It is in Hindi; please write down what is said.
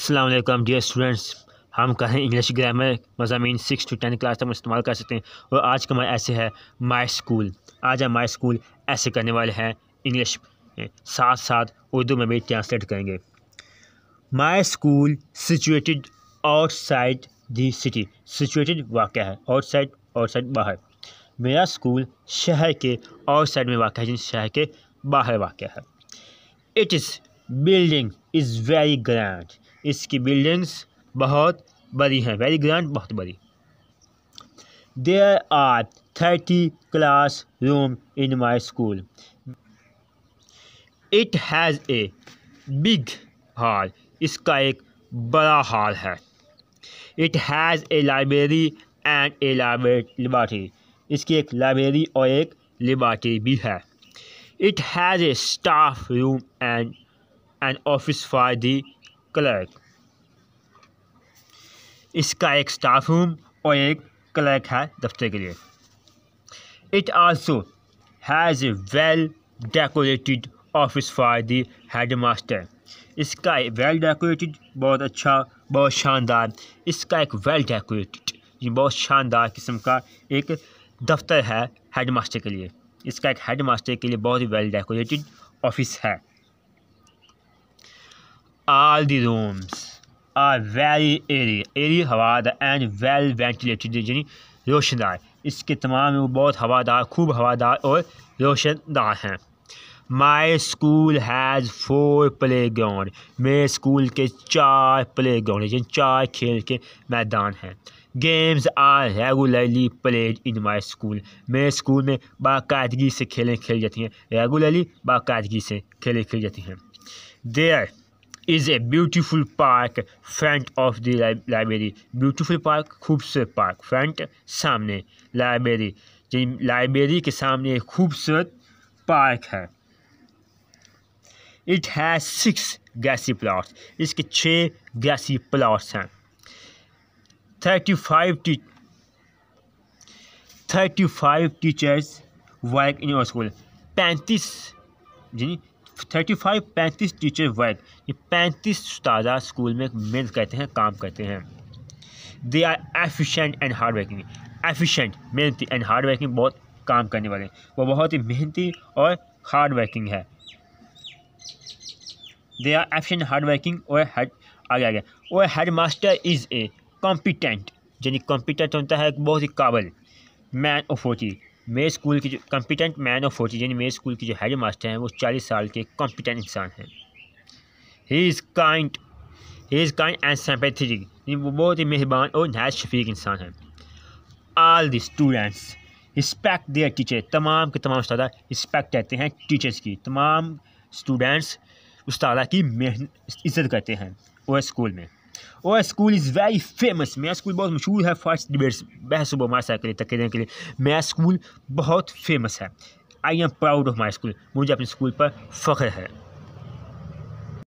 अस्सलाम वालेकुम डियर स्टूडेंट्स। हम कहें इंग्लिश ग्रामर मज़ामीन 6 to 10 क्लास तक इस्तेमाल कर सकते हैं। और आज का हमारा ऐसे है माई स्कूल। आज हम माई स्कूल ऐसे करने वाले हैं इंग्लिश में, साथ साथ उर्दू में भी ट्रांसलेट करेंगे। My school situated outside the city. Situated वाक़या है, आउटसाइड बाहर। मेरा स्कूल शहर के आउटसाइड में वाक़या है, जिन शहर के बाहर वाक़या है। It is building is very grand. इसकी बिल्डिंग्स बहुत बड़ी हैं, वेरी ग्रैंड बहुत बड़ी। There are 30 class room in my school. It has a big hall. इसका एक बड़ा हॉल है। It has a library and a laboratory. इसकी एक लाइब्रेरी और एक लेबॉरेटरी भी है। It has a staff room and an office for the clerk. इसका एक स्टाफ रूम और एक क्लर्क है दफ्तर के लिए। It also has a well decorated office for the headmaster. इसका वेल डेकोरेटेड बहुत अच्छा, बहुत शानदार। इसका एक वेल डेकोरेटेड बहुत शानदार किस्म का एक दफ्तर है हेडमास्टर के लिए। इसका एक हेडमास्टर के लिए बहुत ही वेल डेकोरेटेड ऑफिस है। All the rooms are very airy हवादार and well ventilated यानी रोशनदार। इसके तमाम रूम बहुत हवादार, खूब हवादार और रोशनदार हैं। My school has 4 playground. मेरे स्कूल के 4 प्लेग्राउंड यानी 4 खेल के मैदान हैं। Games are regularly played in my school. मेरे स्कूल में बाकायदगी से खेलें खेली जाती हैं। रेगुलरली बाकायदगी से खेलें खेली जाती हैं। There is a beautiful park front of the library. Beautiful park खूबसूरत पार्क, फ्रंट सामने, लाइब्रेरी लाइब्रेरी के सामने एक खूबसूरत पार्क है। It has 6 grassy plots. इसके 6 ग्रासी प्लॉट्स हैं। 35 teachers work in your school. 35 teacher work. ये 35 उस्ताद स्कूल में मेहनत करते हैं, काम करते हैं। They are efficient and hard working. Efficient मेहनती एंड हार्ड वर्किंग बहुत काम करने वाले। वो बहुत ही मेहनती और हार्ड वर्किंग है। They are efficient hard working और आगे और headmaster is a competent यानी कॉम्पिटेंट होता है बहुत ही काबिल मैन ऑफ 40। मेरे स्कूल की जो कॉम्पिटेंट मैन ऑफ 40 यानी मेरे स्कूल की जो हेड मास्टर हैं वो 40 साल के कॉम्पिटेंट इंसान हैं। He is kind and sympathetic. वो बहुत ही मेहरबान और नहायत शफीक इंसान हैं। All the students respect there teacher. तमाम के तमाम उस्ताद रिस्पेक्ट करते हैं टीचर्स की। तमाम स्टूडेंट्स उस्ताद की इज़्ज़त करते हैं और स्कूल में। और स्कूल इज़ वेरी फेमस। मेरा स्कूल बहुत मशहूर है फॉर डिबेट्स, बहस व मुबाहसा के लिए, तकरीरें के लिए। मेरा स्कूल बहुत फेमस है। I am proud of my school. मुझे अपने स्कूल पर फ़ख्र है।